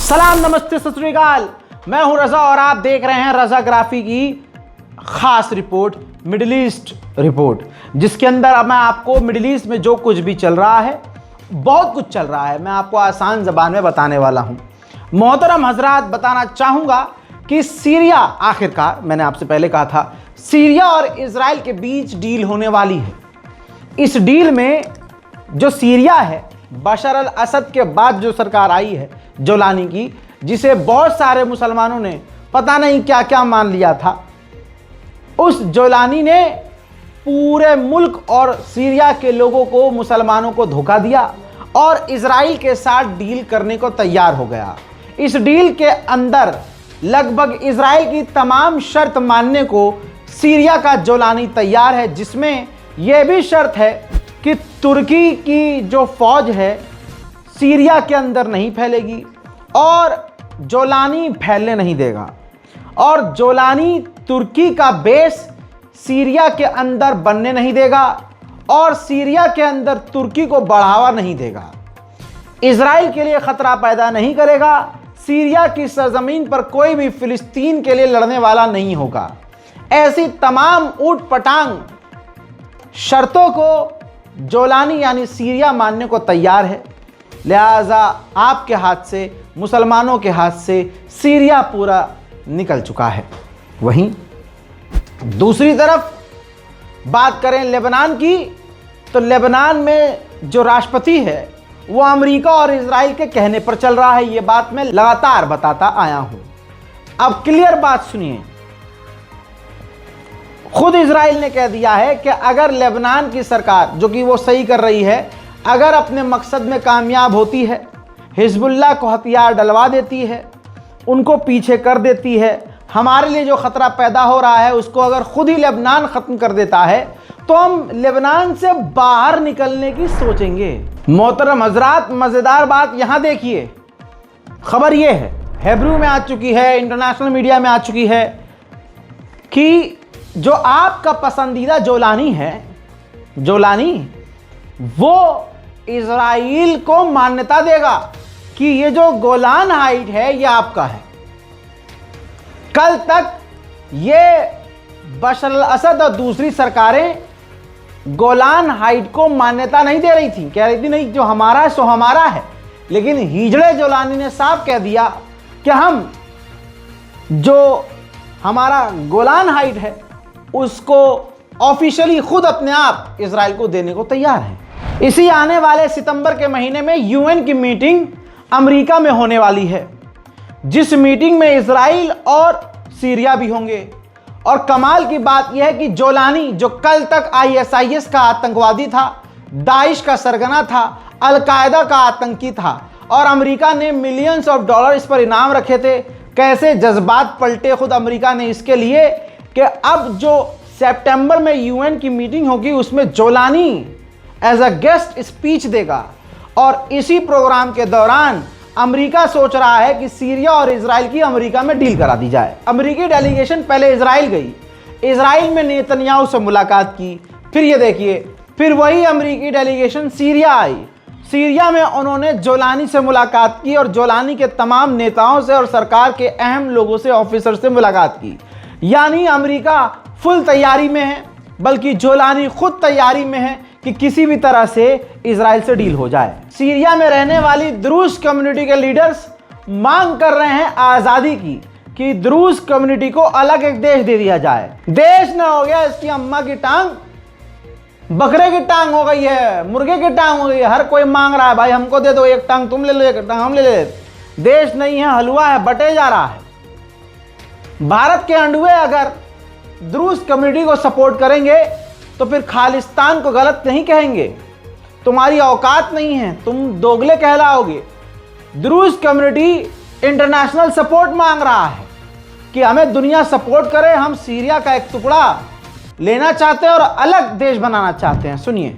सलाम, नमस्ते, सत श्री अकाल। मैं हूं रजा और आप देख रहे हैं रजाग्राफी की खास रिपोर्ट, मिडिल ईस्ट रिपोर्ट, जिसके अंदर अब मैं आपको मिडिल ईस्ट में जो कुछ भी चल रहा है, बहुत कुछ चल रहा है, मैं आपको आसान जबान में बताने वाला हूं। मोहतरम हजरात, बताना चाहूंगा कि सीरिया, आखिरकार मैंने आपसे पहले कहा था, सीरिया और इजराइल के बीच डील होने वाली है। इस डील में जो सीरिया है, बशर अल असद के बाद जो सरकार आई है जोलानी की, जिसे बहुत सारे मुसलमानों ने पता नहीं क्या क्या मान लिया था, उस जोलानी ने पूरे मुल्क और सीरिया के लोगों को, मुसलमानों को धोखा दिया और इजराइल के साथ डील करने को तैयार हो गया। इस डील के अंदर लगभग इजराइल की तमाम शर्त मानने को सीरिया का जोलानी तैयार है, जिसमें यह भी शर्त है कि तुर्की की जो फौज है सीरिया के अंदर नहीं फैलेगी और जोलानी फैलने नहीं देगा, और जोलानी तुर्की का बेस सीरिया के अंदर बनने नहीं देगा और सीरिया के अंदर तुर्की को बढ़ावा नहीं देगा, इजराइल के लिए खतरा पैदा नहीं करेगा, सीरिया की सरजमीन पर कोई भी फिलिस्तीन के लिए लड़ने वाला नहीं होगा। ऐसी तमाम ऊट पटांग शर्तों को जोलानी यानी सीरिया मानने को तैयार है। लिहाजा आपके हाथ से, मुसलमानों के हाथ से सीरिया पूरा निकल चुका है। वहीं दूसरी तरफ बात करें लेबनान की, तो लेबनान में जो राष्ट्रपति है वो अमेरिका और इजराइल के कहने पर चल रहा है। ये बात मैं लगातार बताता आया हूं। अब क्लियर बात सुनिए, खुद इजराइल ने कह दिया है कि अगर लेबनान की सरकार, जो कि वो सही कर रही है, अगर अपने मकसद में कामयाब होती है, हिजबुल्लाह को हथियार डलवा देती है, उनको पीछे कर देती है, हमारे लिए जो खतरा पैदा हो रहा है उसको अगर खुद ही लेबनान ख़त्म कर देता है, तो हम लेबनान से बाहर निकलने की सोचेंगे। मोहतरम हजरात, मज़ेदार बात यहाँ देखिए, खबर ये है, हिब्रू में आ चुकी है, इंटरनेशनल मीडिया में आ चुकी है कि जो आपका पसंदीदा जोलानी है, जोलानी वो इजराइल को मान्यता देगा कि ये जो गोलान हाइट है ये आपका है। कल तक ये बशर अल असद और दूसरी सरकारें गोलान हाइट को मान्यता नहीं दे रही थी, कह रही थी नहीं, जो हमारा है सो हमारा है। लेकिन हिजड़े जोलानी ने साफ कह दिया कि हम जो हमारा गोलान हाइट है उसको ऑफिशियली खुद अपने आप इजराइल को देने को तैयार है। इसी आने वाले सितंबर के महीने में यूएन की मीटिंग अमेरिका में होने वाली है, जिस मीटिंग में इजराइल और सीरिया भी होंगे। और कमाल की बात यह है कि जोलानी, जो कल तक आईएसआईएस का आतंकवादी था, दाइश का सरगना था, अलकायदा का आतंकी था, और अमेरिका ने मिलियंस ऑफ डॉलर इस पर इनाम रखे थे। कैसे जज्बात पलटे खुद अमेरिका ने इसके लिए कि अब जो सितंबर में यूएन की मीटिंग होगी उसमें जोलानी एज अ गेस्ट स्पीच देगा। और इसी प्रोग्राम के दौरान अमेरिका सोच रहा है कि सीरिया और इजराइल की अमेरिका में डील करा दी जाए। अमेरिकी डेलीगेशन पहले इजराइल गई, इजराइल में नेतन्याहू से मुलाकात की, फिर ये देखिए, फिर वही अमेरिकी डेलीगेशन सीरिया आई। सीरिया में उन्होंने जोलानी से मुलाकात की और जोलानी के तमाम नेताओं से और सरकार के अहम लोगों से, ऑफिसर से मुलाकात की। यानी अमेरिका फुल तैयारी में है, बल्कि जोलानी खुद तैयारी में है कि किसी भी तरह से इजराइल से डील हो जाए। सीरिया में रहने वाली द्रूज कम्युनिटी के लीडर्स मांग कर रहे हैं आज़ादी की, कि द्रूज कम्युनिटी को अलग एक देश दे दिया जाए। देश न हो गया, इसकी अम्मा की टांग बकरे की टांग हो गई है, मुर्गे की टांग हो गई है। हर कोई मांग रहा है, भाई हमको दे दो, एक टांग तुम ले लो, एक टांग हम ले ले। देश नहीं है, हलवा है, बटे जा रहा है। भारत के अंडुए अगर द्रूज कम्युनिटी को सपोर्ट करेंगे तो फिर खालिस्तान को गलत नहीं कहेंगे। तुम्हारी औकात नहीं है, तुम दोगले कहलाओगे। द्रूज कम्युनिटी इंटरनेशनल सपोर्ट मांग रहा है कि हमें दुनिया सपोर्ट करे, हम सीरिया का एक टुकड़ा लेना चाहते हैं और अलग देश बनाना चाहते हैं। सुनिए,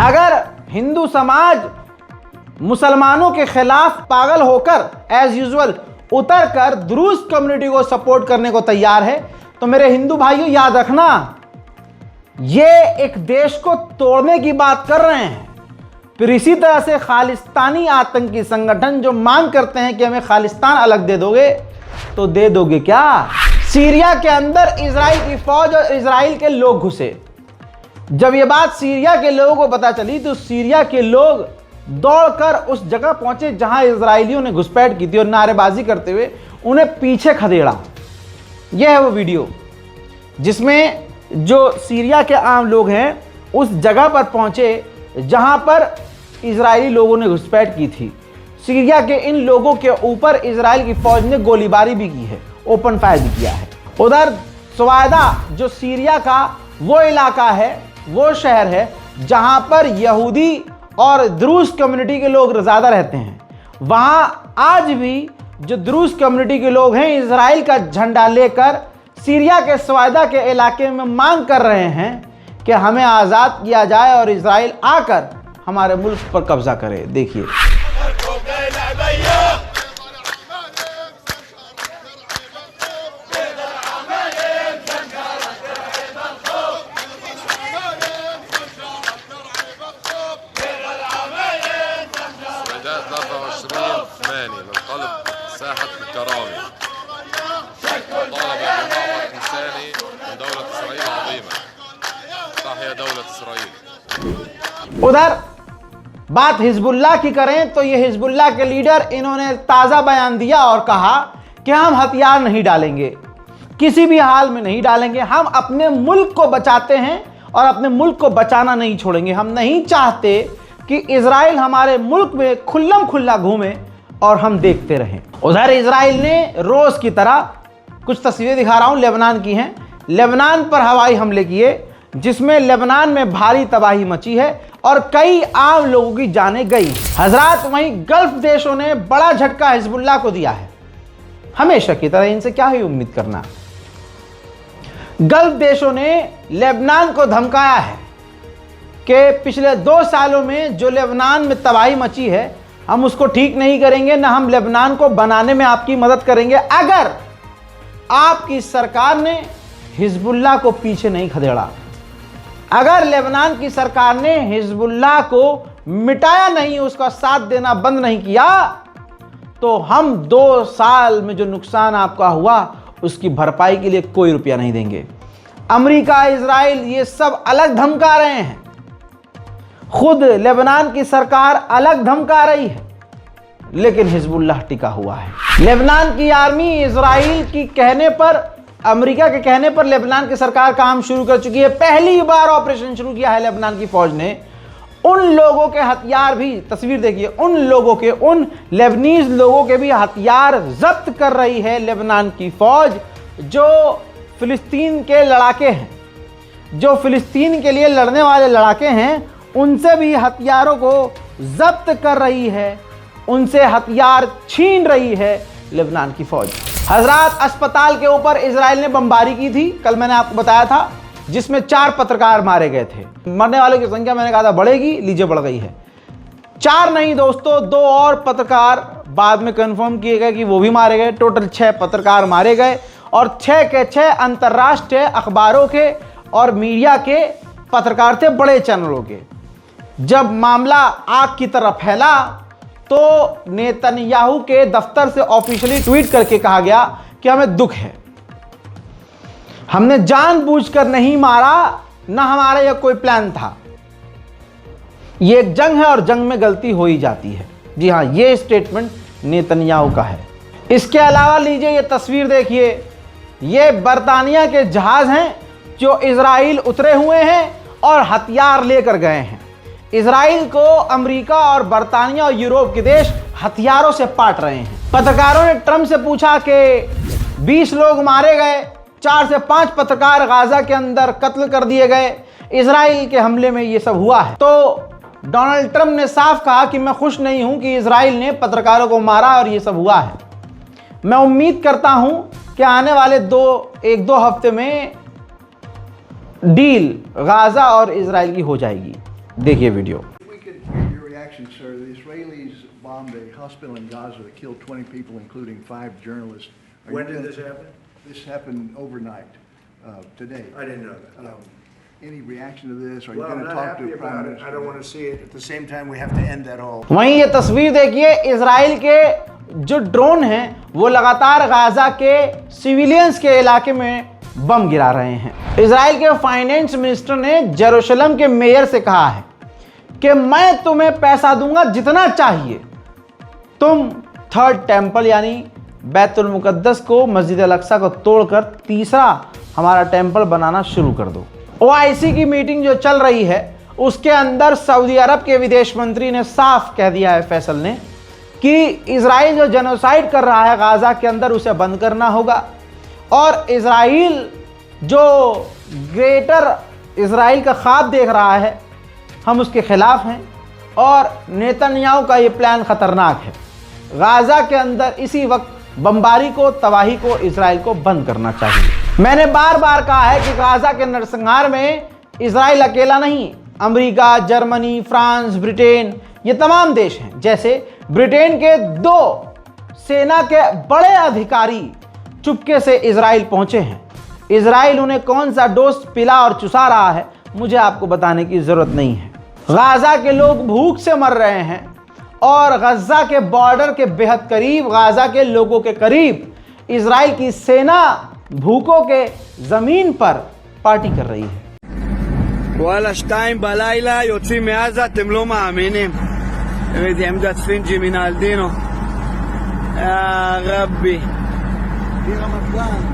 अगर हिंदू समाज मुसलमानों के खिलाफ पागल होकर एज यूजुअल उतर कर द्रूज कम्युनिटी को सपोर्ट करने को तैयार है, तो मेरे हिंदू भाइयों याद रखना, ये एक देश को तोड़ने की बात कर रहे हैं। फिर इसी तरह से खालिस्तानी आतंकी संगठन जो मांग करते हैं कि हमें खालिस्तान अलग दे दोगे, तो दे दोगे क्या? सीरिया के अंदर इजराइल की फौज और इजराइल के लोग घुसे। जब ये बात सीरिया के लोगों को पता चली तो सीरिया के लोग दौड़कर उस जगह पहुंचे जहां इजरायलियों ने घुसपैठ की थी और नारेबाजी करते हुए उन्हें पीछे खदेड़ा। यह है वो वीडियो जिसमें जो सीरिया के आम लोग हैं उस जगह पर पहुंचे जहां पर इजरायली लोगों ने घुसपैठ की थी। सीरिया के इन लोगों के ऊपर इजराइल की फौज ने गोलीबारी भी की है, ओपन फायर भी किया है। उधर सवादा जो सीरिया का वो इलाका है, वो शहर है जहां पर यहूदी और द्रूज कम्युनिटी के लोग ज़्यादा रहते हैं। वहां आज भी जो द्रूज कम्युनिटी के लोग हैं इजराइल का झंडा लेकर सीरिया के सवादा के इलाके में मांग कर रहे हैं कि हमें आज़ाद किया जाए और इजराइल आकर हमारे मुल्क पर कब्जा करे। देखिए उधर बात हिजबुल्लाह की करें तो ये हिजबुल्लाह के लीडर इन्होंने ताज़ा बयान दिया और कहा कि हम हथियार नहीं डालेंगे, किसी भी हाल में नहीं डालेंगे। हम अपने मुल्क को बचाते हैं और अपने मुल्क को बचाना नहीं छोड़ेंगे। हम नहीं चाहते कि इजराइल हमारे मुल्क में खुल्लम खुल्ला घूमे और हम देखते रहें। उधर इजराइल ने रोज़ की तरह, कुछ तस्वीरें दिखा रहा हूँ, लेबनान की हैं, लेबनान पर हवाई हमले किए जिसमें लेबनान में भारी तबाही मची है और कई आम लोगों की जानें गई। हजरात, वहीं गल्फ देशों ने बड़ा झटका हिजबुल्लाह को दिया है। हमेशा की तरह इनसे क्या ही उम्मीद करना। गल्फ देशों ने लेबनान को धमकाया है कि पिछले 2 सालों में जो लेबनान में तबाही मची है हम उसको ठीक नहीं करेंगे, ना हम लेबनान को बनाने में आपकी मदद करेंगे अगर आपकी सरकार ने हिजबुल्लाह को पीछे नहीं खदेड़ा। अगर लेबनान की सरकार ने हिजबुल्लाह को मिटाया नहीं, उसका साथ देना बंद नहीं किया, तो हम 2 साल में जो नुकसान आपका हुआ उसकी भरपाई के लिए कोई रुपया नहीं देंगे। अमेरिका, इजराइल ये सब अलग धमका रहे हैं, खुद लेबनान की सरकार अलग धमका रही है, लेकिन हिजबुल्लाह टिका हुआ है। लेबनान की आर्मी इजराइल की कहने पर, अमेरिका के कहने पर लेबनान की सरकार काम शुरू कर चुकी है। पहली बार ऑपरेशन शुरू किया है लेबनान की फौज ने। उन लोगों के हथियार भी, तस्वीर देखिए, उन लोगों के, उन लेबनीज लोगों के भी हथियार जब्त कर रही है लेबनान की फौज, जो फिलिस्तीन के लड़ाके हैं, जो फिलिस्तीन के लिए लड़ने वाले लड़ाके हैं, उनसे भी हथियारों को जब्त कर रही है, उनसे हथियार छीन रही है लेबनान की फौज। हजरात, अस्पताल के ऊपर इजराइल ने बमबारी की थी, कल मैंने आपको बताया था, जिसमें 4 पत्रकार मारे गए थे। मरने वालों की संख्या मैंने कहा था बढ़ेगी, लीजिए बढ़ गई है। 4 नहीं दोस्तों, 2 और पत्रकार बाद में कंफर्म किए गए कि वो भी मारे गए। टोटल 6 पत्रकार मारे गए और 6 के 6 अंतर्राष्ट्रीय अखबारों के और मीडिया के पत्रकार थे, बड़े चैनलों के। जब मामला आग की तरह फैला तो नेतन्याहू के दफ्तर से ऑफिशियली ट्वीट करके कहा गया कि हमें दुख है, हमने जानबूझकर नहीं मारा, ना हमारा यह कोई प्लान था, ये एक जंग है और जंग में गलती हो ही जाती है। जी हाँ, ये स्टेटमेंट नेतन्याहू का है। इसके अलावा लीजिए ये तस्वीर देखिए, ये बरतानिया के जहाज हैं जो इजराइल उतरे हुए हैं और हथियार लेकर गए हैं। इजराइल को अमेरिका और बरतानिया और यूरोप के देश हथियारों से पाट रहे हैं। पत्रकारों ने ट्रंप से पूछा कि 20 लोग मारे गए, 4 से 5 पत्रकार गाजा के अंदर कत्ल कर दिए गए, इजराइल के हमले में ये सब हुआ है। तो डोनाल्ड ट्रंप ने साफ कहा कि मैं खुश नहीं हूं कि इजराइल ने पत्रकारों को मारा और ये सब हुआ है। मैं उम्मीद करता हूं कि आने वाले 1-2 हफ्ते में डील गाजा और इजराइल की हो जाएगी। देखिए video. We could hear your reaction, sir. The Israelis bombed a hospital in Gaza that killed 20 people, including 5 journalists. When did this happen? This happened overnight, today. I didn't know that. Any reaction to this? Are you Well, going I'm to not talk happy to the Prime about it. Minister? I don't want to see it. At the same time, we have to end that all. वहीं ये तस्वीर देखिए, Israel के जो drone हैं वो लगातार Gaza के सिविलियंस के इलाके में बम गिरा रहे हैं। इजराइल के फाइनेंस मिनिस्टर ने जेरूशलम के मेयर से कहा है कि मैं तुम्हें पैसा दूंगा जितना चाहिए, तुम थर्ड टेंपल यानी बैतुल मुकद्दस को, मस्जिद अल अक्सा को तोड़कर तीसरा हमारा टेंपल बनाना शुरू कर दो। ओआईसी की मीटिंग जो चल रही है उसके अंदर सऊदी अरब के विदेश मंत्री ने साफ कह दिया है, फैसल ने, कि इजराइल जो जेनोसाइड कर रहा है गाजा के अंदर उसे बंद करना होगा और इजराइल जो ग्रेटर इजराइल का ख्वाब देख रहा है हम उसके खिलाफ हैं और नेतन्याहू का ये प्लान खतरनाक है। गाजा के अंदर इसी वक्त बमबारी को, तबाही को इजराइल को बंद करना चाहिए। मैंने बार बार कहा है कि गाजा के नरसंहार में इजराइल अकेला नहीं, अमेरिका, जर्मनी, फ्रांस, ब्रिटेन, ये तमाम देश हैं। जैसे ब्रिटेन के 2 सेना के बड़े अधिकारी चुपके से इजराइल पहुंचे हैं। इजराइल उन्हें कौन सा डोज पिला और चुसा रहा है मुझे आपको बताने की जरूरत नहीं है। गाजा के लोग भूख से मर रहे हैं और गजा के बॉर्डर के बेहद करीब, गाजा के लोगों के करीब इजराइल की सेना भूखों के जमीन पर पार्टी कर रही है। וואלה, 2 בלילה יוצאים מעזה, אתם לא מאמינים. ראיתי עמדת פינג'י מן האלדינו. רבי.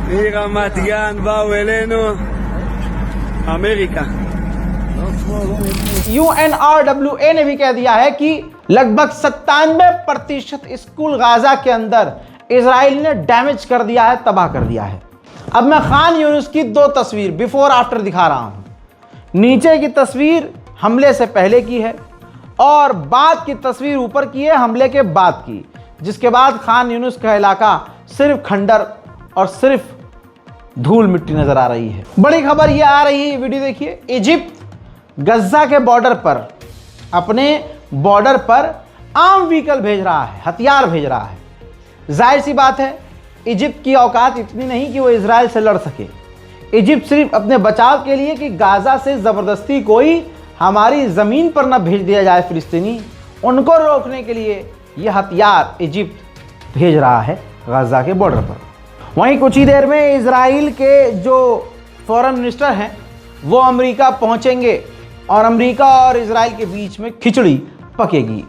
מרמת גן באו אלינו. אמריקה. UNRWA ने भी कह दिया है कि लगभग 97% स्कूल गाजा के अंदर इजराइल ने डैमेज कर दिया है, तबाह कर दिया है। अब मैं खान यूनिस की 2 तस्वीर बिफोर आफ्टर दिखा रहा हूं। नीचे की तस्वीर हमले से पहले की है और बाद की तस्वीर ऊपर की है हमले के बाद की, जिसके बाद खान यूनिस का इलाका सिर्फ खंडर और सिर्फ धूल मिट्टी नजर आ रही है। बड़ी खबर यह आ रही है, वीडियो देखिए। इजिप्ट गजा के बॉर्डर पर, अपने बॉर्डर पर आम व्हीकल भेज रहा है, हथियार भेज रहा है। जाहिर सी बात है इजिप्ट की औकात इतनी नहीं कि वो इजराइल से लड़ सके। इजिप्ट सिर्फ अपने बचाव के लिए कि गाजा से ज़बरदस्ती कोई हमारी ज़मीन पर न भेज दिया जाए फिलिस्तीनी, उनको रोकने के लिए ये हथियार इजिप्ट भेज रहा है गाजा के बॉर्डर पर। वहीं कुछ ही देर में इजराइल के जो फॉरेन मिनिस्टर हैं वो अमेरिका पहुंचेंगे और अमेरिका और इजराइल के बीच में खिचड़ी पकेगी।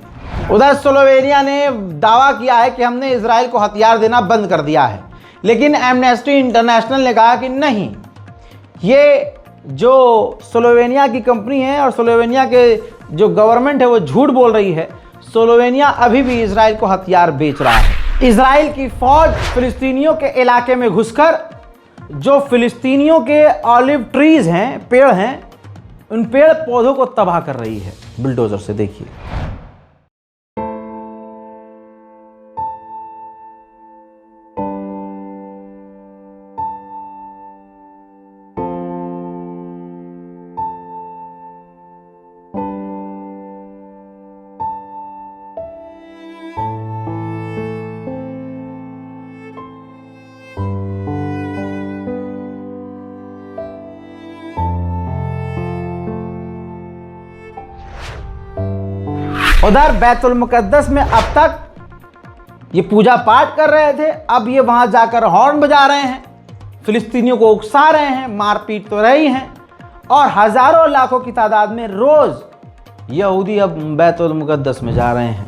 उधर स्लोवेनिया ने दावा किया है कि हमने इजराइल को हथियार देना बंद कर दिया है, लेकिन एमनेस्टी इंटरनेशनल ने कहा कि नहीं, ये जो स्लोवेनिया की कंपनी है और स्लोवेनिया के जो गवर्नमेंट है वो झूठ बोल रही है। स्लोवेनिया अभी भी इजराइल को हथियार बेच रहा है। इजराइल की फौज फिलिस्तीनियों के इलाके में घुसकर जो फिलिस्तीनियों के ऑलिव ट्रीज हैं, पेड़ हैं, उन पेड़ पौधों को तबाह कर रही है बुलडोजर से। देखिए उधर बैतुल मुकद्दस में अब तक ये पूजा पाठ कर रहे थे, अब ये वहां जाकर हॉर्न बजा रहे हैं, फिलिस्तीनियों को उकसा रहे हैं, मारपीट तो रही हैं और हजारों लाखों की तादाद में रोज यहूदी अब बैतुल मुकद्दस में जा रहे हैं।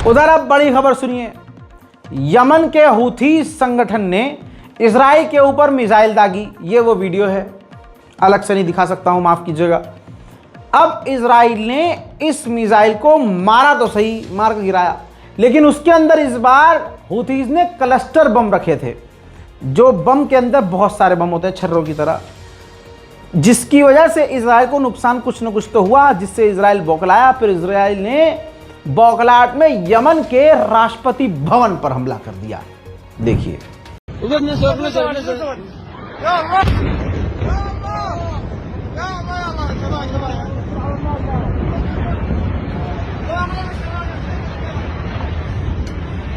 उधर अब बड़ी खबर सुनिए। यमन के हूथी संगठन ने इजराइल के ऊपर मिसाइल दागी। ये वो वीडियो है, अलग से नहीं दिखा सकता हूं, माफ कीजिएगा। अब इजराइल ने इस मिसाइल को मारा तो सही, मार कर गिराया, लेकिन उसके अंदर इस बार हूथीज ने क्लस्टर बम रखे थे, जो बम के अंदर बहुत सारे बम होते हैं छर्रों की तरह, जिसकी वजह से इजराइल को नुकसान कुछ न कुछ तो हुआ, जिससे इजराइल बौखलाया। फिर इजराइल ने बौखलाहट में यमन के राष्ट्रपति भवन पर हमला कर दिया। देखिए,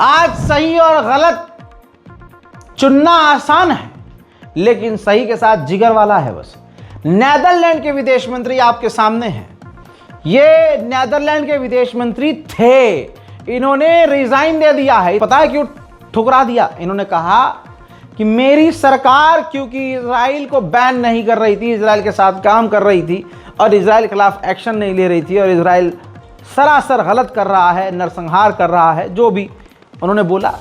आज सही और गलत चुनना आसान है, लेकिन सही के साथ जिगर वाला है बस। नेदरलैंड के विदेश मंत्री आपके सामने हैं। ये नेदरलैंड के विदेश मंत्री थे, इन्होंने रिजाइन दे दिया है। पता है क्यों ठुकरा दिया? इन्होंने कहा कि मेरी सरकार क्योंकि इजराइल को बैन नहीं कर रही थी, इजराइल के साथ काम कर रही थी और इजराइल के खिलाफ एक्शन नहीं ले रही थी, और इजराइल सरासर गलत कर रहा है, नरसंहार कर रहा है, जो भी उन्होंने बोला।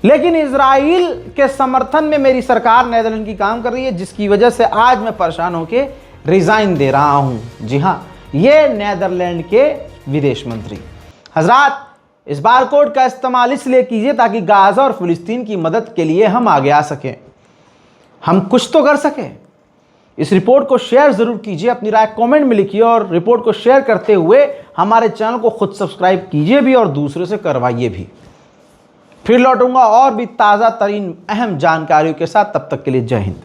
लेकिन इजराइल के समर्थन में मेरी सरकार नेदरलैंड की काम कर रही है, जिसकी वजह से आज मैं परेशान होकर रिजाइन दे रहा हूं। जी हां, ये नेदरलैंड के विदेश मंत्री। हजरात, इस बारकोड का इस्तेमाल इसलिए कीजिए ताकि गाजा और फिलिस्तीन की मदद के लिए हम आगे आ सकें, हम कुछ तो कर सकें। इस रिपोर्ट को शेयर जरूर कीजिए, अपनी राय कमेंट में लिखिए, और रिपोर्ट को शेयर करते हुए हमारे चैनल को खुद सब्सक्राइब कीजिए भी और दूसरे से करवाइए भी। फिर लौटूंगा और भी ताज़ा तरीन अहम जानकारियों के साथ, तब तक के लिए जय हिंद।